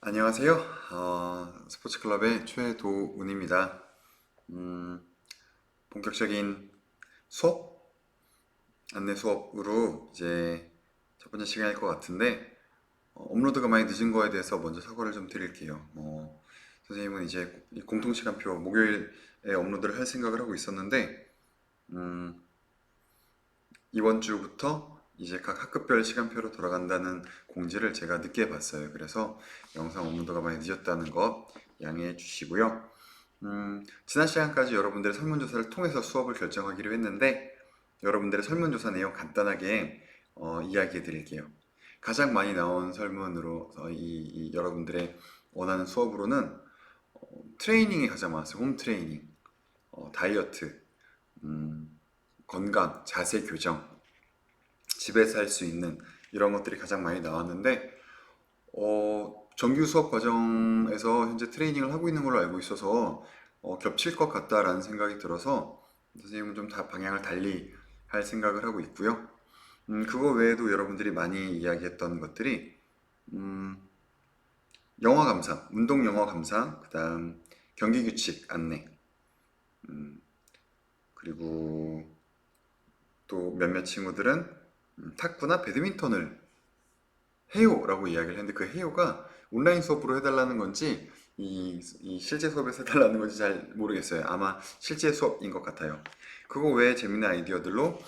안녕하세요. 스포츠클럽의 최도훈입니다. 음, 본격적인 수업? 안내 수업으로 이제 첫 번째 시간일 것 같은데, 업로드가 많이 늦은 거에 대해서 먼저 사과를 좀 드릴게요. 선생님은 이제 이 공통 시간표 목요일에 업로드를 할 생각을 하고 있었는데, 음, 이번 주부터 이제 각 학급별 시간표로 돌아간다는 공지를 제가 늦게 봤어요. 그래서 영상 업로드가 많이 늦었다는 것 양해해 주시고요. 지난 시간까지 여러분들의 설문조사를 통해서 수업을 결정하기로 했는데 여러분들의 설문조사 내용 간단하게 이야기해 드릴게요. 가장 많이 나온 설문으로 여러분들의 원하는 수업으로는 트레이닝이 가장 많았어요. 홈 트레이닝, 다이어트, 건강, 자세 교정, 집에서 할 수 있는 이런 것들이 가장 많이 나왔는데 정규 수업 과정에서 현재 트레이닝을 하고 있는 걸로 알고 있어서 겹칠 것 같다라는 생각이 들어서 선생님은 좀 다 방향을 달리 할 생각을 하고 있고요. 그거 외에도 여러분들이 많이 이야기했던 것들이 음, 영어 감상, 운동 영어 감상, 그다음 경기 규칙 안내, 그리고 또 몇몇 친구들은 탁구나 배드민턴을 해요라고 이야기를 했는데 그 해요가 온라인 수업으로 해달라는 건지 이 실제 수업에서 해달라는 건지 잘 모르겠어요. 아마 실제 수업인 것 같아요. 그거 외에 재밌는 아이디어들로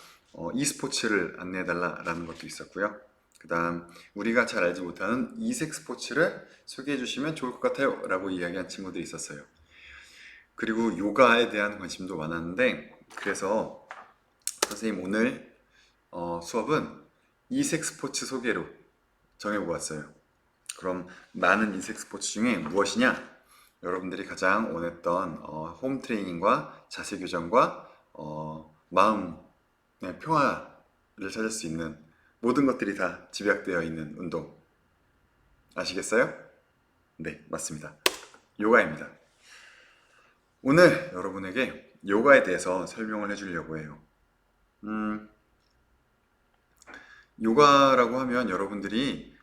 e스포츠를 안내해달라는 것도 있었고요. 그 다음 우리가 잘 알지 못하는 이색 스포츠를 소개해 주시면 좋을 것 같아요 라고 이야기한 친구들이 있었어요. 그리고 요가에 대한 관심도 많았는데 그래서 선생님 오늘 수업은 이색 스포츠 소개로 정해보았어요. 그럼 많은 인색 스포츠 중에 무엇이냐? 여러분들이 가장 원했던 홈 트레이닝과 자세 교정과 마음의 평화를 찾을 수 있는 모든 것들이 다 집약되어 있는 운동 아시겠어요? 네, 맞습니다. 요가입니다. 오늘 여러분에게 요가에 대해서 설명을 해주려고 해요. 음, 요가라고 하면 여러분들이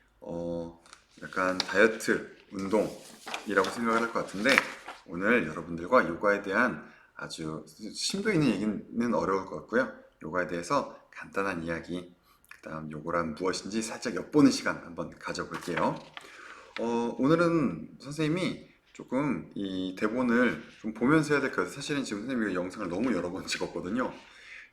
약간 다이어트 운동이라고 생각을 할 것 같은데 오늘 여러분들과 요가에 대한 아주 심도 있는 얘기는 어려울 것 같고요. 요가에 대해서 간단한 이야기, 그 다음 요거란 무엇인지 살짝 엿보는 시간 한번 가져볼게요. 오늘은 선생님이 조금 이 대본을 좀 보면서 해야 될 것 같아요. 사실은 지금 선생님이 이 영상을 너무 여러 번 찍었거든요.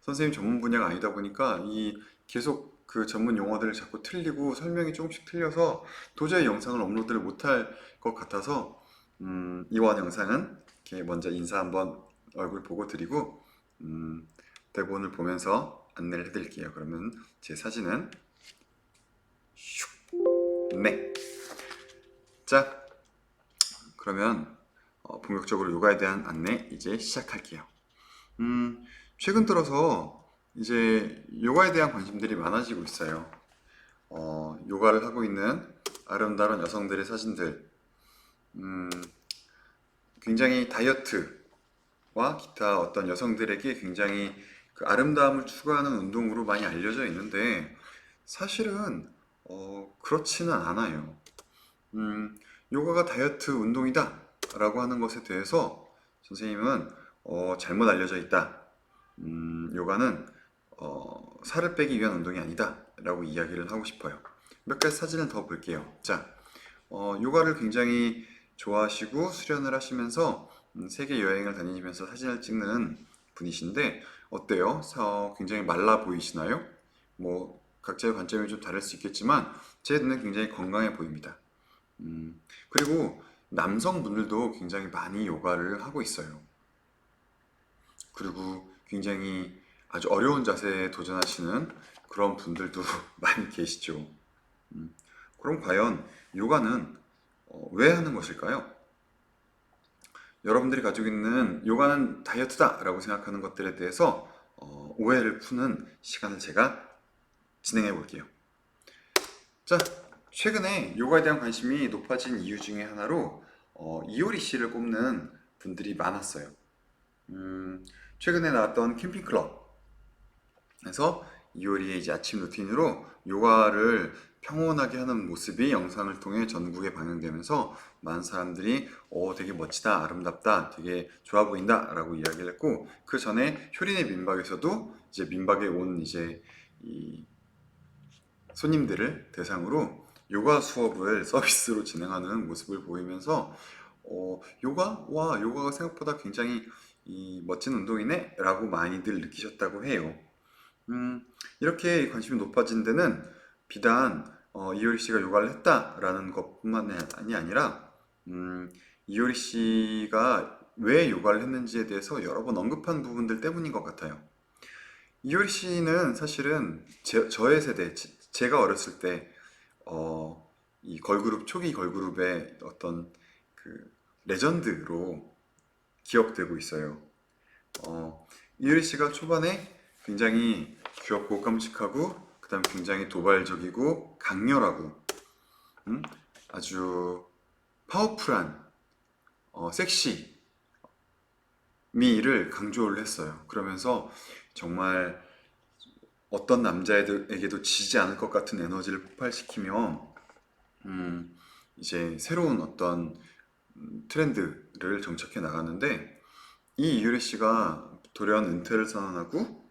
선생님 전문 분야가 아니다 보니까 이 계속 그 전문 용어들을 자꾸 틀리고 설명이 조금씩 틀려서 도저히 영상을 업로드를 못할 것 같아서 이번 영상은 이렇게 먼저 인사 한번 얼굴 보고 드리고 음, 대본을 보면서 안내를 해드릴게요. 그러면 제 사진은 네. 자, 그러면 본격적으로 요가에 대한 안내 이제 시작할게요. 최근 들어서 이제 요가에 대한 관심들이 많아지고 있어요. 요가를 하고 있는 아름다운 여성들의 사진들, 음, 굉장히 다이어트와 기타 어떤 여성들에게 굉장히 그 아름다움을 추구하는 운동으로 많이 알려져 있는데 사실은 그렇지는 않아요. 음, 요가가 다이어트 운동이다 라고 하는 것에 대해서 선생님은 잘못 알려져 있다. 요가는 살을 빼기 위한 운동이 아니다 라고 이야기를 하고 싶어요. 몇 가지 사진을 더 볼게요. 자, 요가를 굉장히 좋아하시고 수련을 하시면서 세계 여행을 다니면서 사진을 찍는 분이신데 어때요? 굉장히 말라 보이시나요? 뭐 각자의 관점이 좀 다를 수 있겠지만 제 눈에 굉장히 건강해 보입니다. 그리고 남성분들도 굉장히 많이 요가를 하고 있어요. 그리고 굉장히 아주 어려운 자세에 도전하시는 그런 분들도 많이 계시죠. 그럼 과연 요가는 왜 하는 것일까요? 여러분들이 가지고 있는 요가는 다이어트다 라고 생각하는 것들에 대해서 오해를 푸는 시간을 제가 진행해 볼게요. 자, 최근에 요가에 대한 관심이 높아진 이유 중에 하나로 이효리 씨를 꼽는 분들이 많았어요. 최근에 나왔던 캠핑 클럽에서 이효리의 이제 아침 루틴으로 요가를 평온하게 하는 모습이 영상을 통해 전국에 방영되면서 많은 사람들이 되게 멋지다, 아름답다, 되게 좋아 보인다 라고 이야기를 했고, 그 전에 효린의 민박에서도 이제 민박에 온 이제 이 손님들을 대상으로 요가 수업을 서비스로 진행하는 모습을 보이면서 요가? 와, 요가가 생각보다 굉장히 멋진 운동이네? 라고 많이들 느끼셨다고 해요. 음, 이렇게 관심이 높아진 데는 비단 이효리 씨가 요가를 했다라는 것뿐만이 아니라 이효리 씨가 왜 요가를 했는지에 대해서 여러 번 언급한 부분들 때문인 것 같아요. 이효리 씨는 사실은 저의 세대, 제가 어렸을 때 이 걸그룹 초기 걸그룹의 어떤 그 레전드로 기억되고 있어요. 이효리 씨가 초반에 굉장히 귀엽고 깜찍하고 그다음 굉장히 도발적이고 강렬하고 음? 아주 파워풀한 섹시 미를 강조를 했어요. 그러면서 정말 어떤 남자에게도 지지 않을 것 같은 에너지를 폭발시키며 음, 이제 새로운 어떤 트렌드를 정착해 나가는데 이 이유리 씨가 돌연 은퇴를 선언하고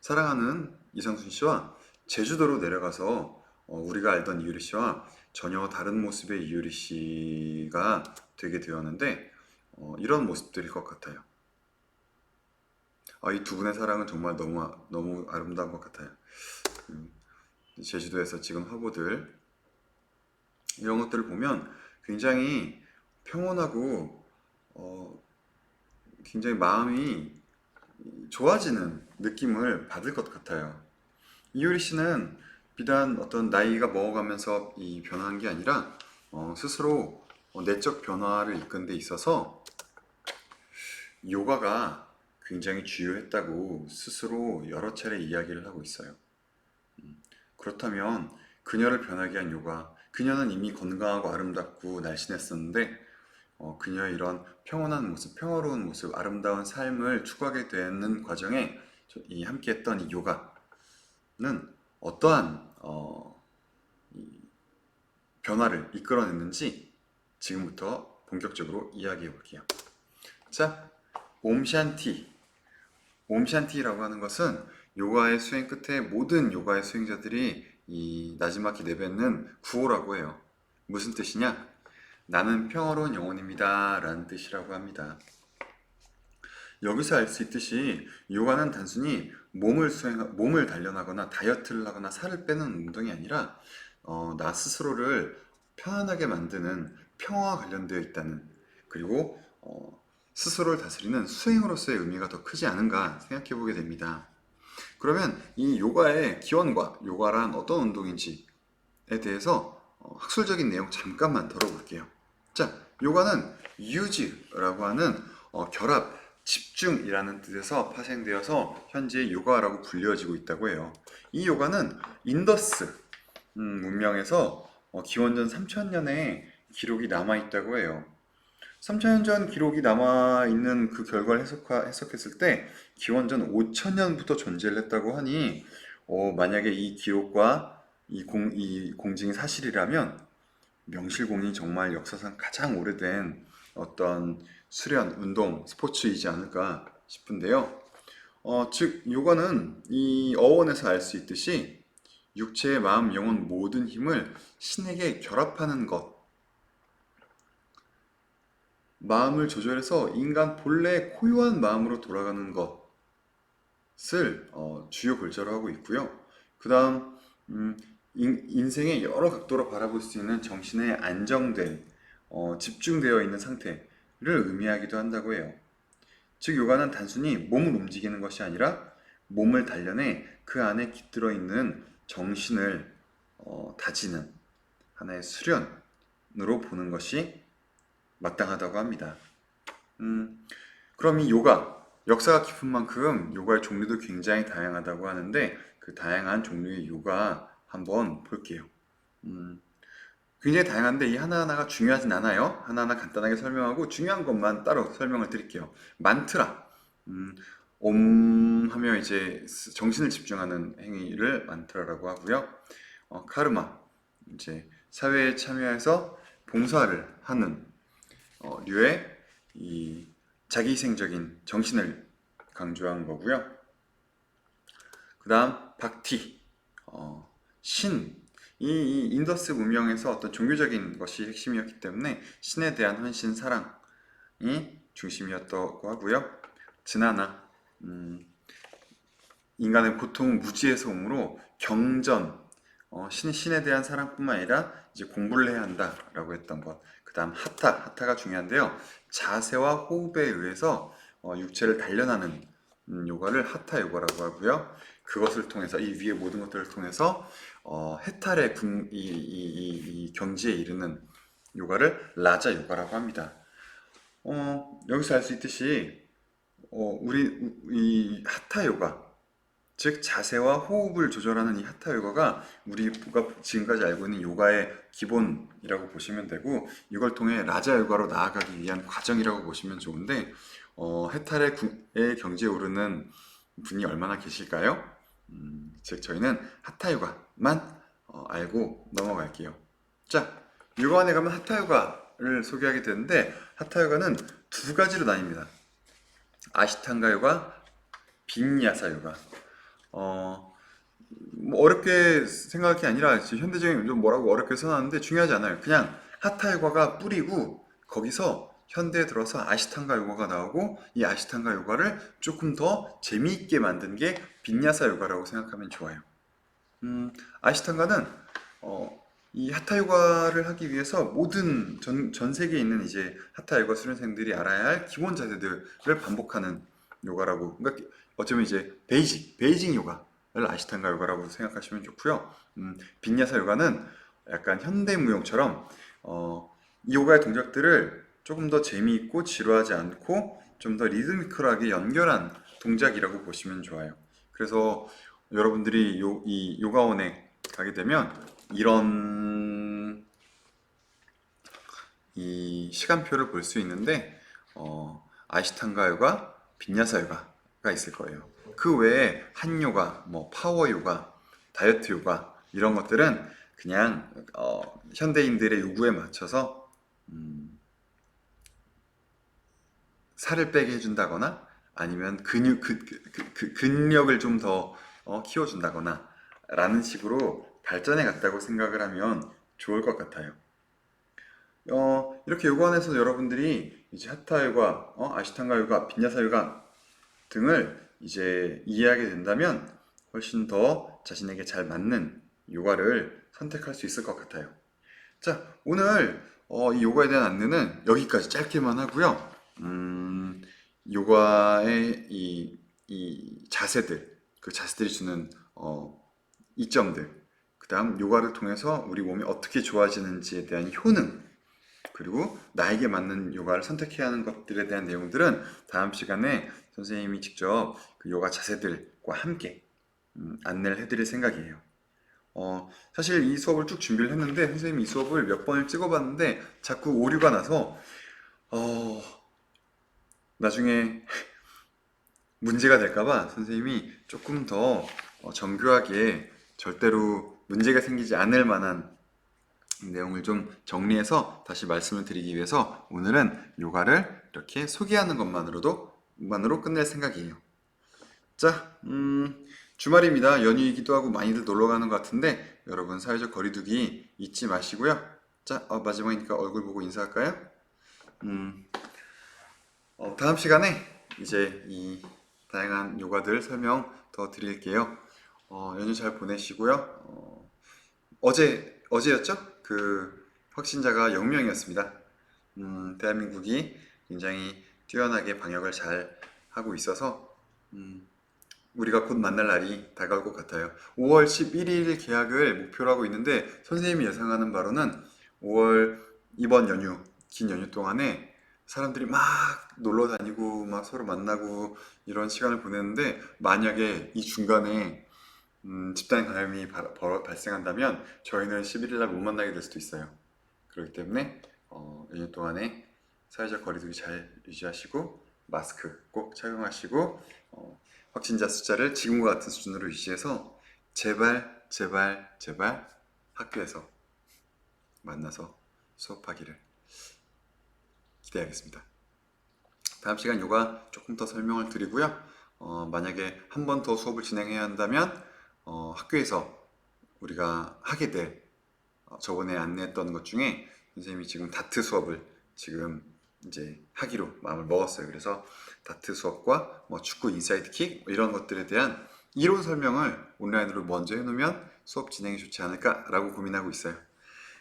사랑하는 이상순 씨와 제주도로 내려가서 우리가 알던 이유리 씨와 전혀 다른 모습의 이유리 씨가 되게 되었는데 이런 모습들일 것 같아요. 이 두 분의 사랑은 정말 너무 너무 아름다운 것 같아요. 제주도에서 찍은 화보들 이런 것들을 보면 굉장히 평온하고 어, 굉장히 마음이 좋아지는 느낌을 받을 것 같아요. 이효리 씨는 비단 어떤 나이가 먹어가면서 이 변화한 게 아니라 스스로 내적 변화를 이끈 데 있어서 요가가 굉장히 주요했다고 스스로 여러 차례 이야기를 하고 있어요. 그렇다면 그녀를 변하게 한 요가, 그녀는 이미 건강하고 아름답고 날씬했었는데 그녀의 이런 평온한 모습, 평화로운 모습, 아름다운 삶을 추구하게 되는 과정에 이 함께했던 이 요가는 어떠한 변화를 이끌어냈는지 지금부터 본격적으로 이야기해 볼게요. 자, 옴샨티. 옴샨티라고 하는 것은 요가의 수행 끝에 모든 요가의 수행자들이 이 나지막히 내뱉는 구호라고 해요. 무슨 뜻이냐? 나는 평화로운 영혼입니다 라는 뜻이라고 합니다. 여기서 알 수 있듯이 요가는 단순히 몸을 단련하거나 다이어트를 하거나 살을 빼는 운동이 아니라 나 스스로를 편안하게 만드는 평화와 관련되어 있다는, 그리고 스스로를 다스리는 수행으로서의 의미가 더 크지 않은가 생각해 보게 됩니다. 그러면 이 요가의 기원과 요가란 어떤 운동인지에 대해서 학술적인 내용 잠깐만 다뤄볼게요. 자, 요가는 유즈라고 하는 결합, 집중이라는 뜻에서 파생되어서 현재 요가라고 불려지고 있다고 해요. 이 요가는 인더스 문명에서 기원전 3000년의 기록이 남아있다고 해요. 3000년 전 기록이 남아있는 그 결과를 해석했을 때 기원전 5000년부터 존재를 했다고 하니 만약에 이 기록과 이 공징이 사실이라면 명실공히 정말 역사상 가장 오래된 어떤 수련, 운동, 스포츠이지 않을까 싶은데요. 즉 요가는 이 어원에서 알 수 있듯이 육체의 마음, 영혼 모든 힘을 신에게 결합하는 것, 마음을 조절해서 인간 본래의 고유한 마음으로 돌아가는 것을 주요 골자로 하고 있고요. 그 다음 인생의 여러 각도로 바라볼 수 있는 정신의 안정된 집중되어 있는 상태를 의미하기도 한다고 해요. 즉 요가는 단순히 몸을 움직이는 것이 아니라 몸을 단련해 그 안에 깃들어 있는 정신을 다지는 하나의 수련으로 보는 것이 마땅하다고 합니다. 그럼 이 요가, 역사가 깊은 만큼 요가의 종류도 굉장히 다양하다고 하는데 그 다양한 종류의 요가 한번 볼게요. 굉장히 다양한데 이 하나하나가 중요하진 않아요. 하나하나 간단하게 설명하고 중요한 것만 따로 설명을 드릴게요. 만트라. 옴 하며 이제 정신을 집중하는 행위를 만트라라고 하고요. 카르마, 이제 사회에 참여해서 봉사를 하는 류의 이 자기희생적인 정신을 강조한 거고요. 그 다음 박티, 신. 이 인더스 문명에서 어떤 종교적인 것이 핵심이었기 때문에 신에 대한 헌신, 사랑이 중심이었다고 하고요. 즈나나, 인간의 고통은 무지에서 오므로 경전, 신에 대한 사랑뿐만 아니라 이제 공부를 해야 한다라고 했던 것. 그 다음 하타가 중요한데요. 자세와 호흡에 의해서 육체를 단련하는 요가를 하타 요가라고 하고요. 그것을 통해서 이 위의 모든 것들을 통해서 해탈의 이 경지에 이르는 요가를 라자 요가라고 합니다. 여기서 알 수 있듯이 우리 이 하타 요가, 즉 자세와 호흡을 조절하는 이 하타 요가가 우리가 지금까지 알고 있는 요가의 기본이라고 보시면 되고, 이걸 통해 라자 요가로 나아가기 위한 과정이라고 보시면 좋은데, 해탈의 경지에 오르는 분이 얼마나 계실까요? 즉 저희는 하타 요가만 알고 넘어갈게요. 자, 요가원에 가면 하타 요가를 소개하게 되는데, 하타 요가는 두 가지로 나뉩니다. 아시탄가 요가, 빈야사 요가. 뭐 어렵게 생각할 게 아니라 현대적인 좀 뭐라고 어렵게 써놨는데 중요하지 않아요. 그냥 하타 요가가 뿌리고 거기서 현대에 들어서 아시탄가 요가가 나오고, 이 아시탄가 요가를 조금 더 재미있게 만든 게 빈야사 요가라고 생각하면 좋아요. 아시탄가는 이 하타 요가를 하기 위해서 모든 전 세계에 있는 이제 하타 요가 수련생들이 알아야 할 기본 자세들을 반복하는 요가라고. 그러니까 어쩌면 이제 베이징 요가를 아시탄가 요가라고 생각하시면 좋고요. 빈야사 요가는 약간 현대 무용처럼 이 요가의 동작들을 조금 더 재미있고 지루하지 않고 좀 더 리드미컬하게 연결한 동작이라고 보시면 좋아요. 그래서 여러분들이 이 요가원에 가게 되면 이런 이 시간표를 볼 수 있는데, 아시탄가 요가, 빈야사 요가가 있을 거예요. 그 외에 한 요가, 뭐 파워 요가, 다이어트 요가 이런 것들은 그냥 현대인들의 요구에 맞춰서 살을 빼게 해준다거나 아니면 근력을 좀 더 키워준다거나 라는 식으로 발전해 갔다고 생각을 하면 좋을 것 같아요. 이렇게 요가원에서 여러분들이 이제 하타 요가, 아시탄가 요가, 빈야사 요가 등을 이제 이해하게 된다면 훨씬 더 자신에게 잘 맞는 요가를 선택할 수 있을 것 같아요. 자, 오늘 이 요가에 대한 안내는 여기까지 짧게만 하고요. 요가의 이 자세들, 그 자세들이 주는 이점들, 그 다음 요가를 통해서 우리 몸이 어떻게 좋아지는지에 대한 효능, 그리고 나에게 맞는 요가를 선택해야 하는 것들에 대한 내용들은 다음 시간에 선생님이 직접 그 요가 자세들과 함께 안내를 해드릴 생각이에요. 사실 이 수업을 쭉 준비를 했는데 선생님이 이 수업을 몇 번을 찍어봤는데 자꾸 오류가 나서 나중에 문제가 될까봐 선생님이 조금 더 정교하게 절대로 문제가 생기지 않을 만한 내용을 좀 정리해서 다시 말씀을 드리기 위해서 오늘은 요가를 이렇게 소개하는 것만으로 끝낼 생각이에요. 자, 주말입니다. 연휴이기도 하고 많이들 놀러 가는 것 같은데 여러분 사회적 거리두기 잊지 마시고요. 자, 마지막이니까 얼굴 보고 인사할까요? 다음 시간에 이제 이 다양한 요가들 설명 더 드릴게요. 연휴 잘 보내시고요. 어제였죠? 그 확진자가 0명이었습니다. 대한민국이 굉장히 뛰어나게 방역을 잘 하고 있어서 우리가 곧 만날 날이 다가올 것 같아요. 5월 11일 개학을 목표로 하고 있는데 선생님이 예상하는 바로는 5월 이번 연휴, 긴 연휴 동안에 사람들이 막 놀러 다니고 막 서로 만나고 이런 시간을 보내는데, 만약에 이 중간에 집단 감염이 발생한다면 저희는 11일 날 못 만나게 될 수도 있어요. 그렇기 때문에 연휴 동안에 사회적 거리두기 잘 유지하시고 마스크 꼭 착용하시고 확진자 숫자를 지금과 같은 수준으로 유지해서 제발 제발 제발 학교에서 만나서 수업하기를 기대하겠습니다. 다음 시간 요가 조금 더 설명을 드리고요. 만약에 한 번 더 수업을 진행해야 한다면 학교에서 우리가 하게 될 저번에 안내했던 것 중에 선생님이 지금 다트 수업을 지금 이제 하기로 마음을 먹었어요. 그래서 다트 수업과 뭐 축구 인사이드 킥 이런 것들에 대한 이론 설명을 온라인으로 먼저 해놓으면 수업 진행이 좋지 않을까라고 고민하고 있어요.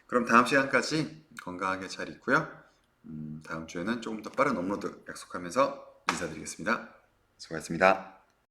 그럼 다음 시간까지 건강하게 잘 있고요. 다음 주에는 조금 더 빠른 업로드 약속하면서 인사드리겠습니다. 수고하셨습니다.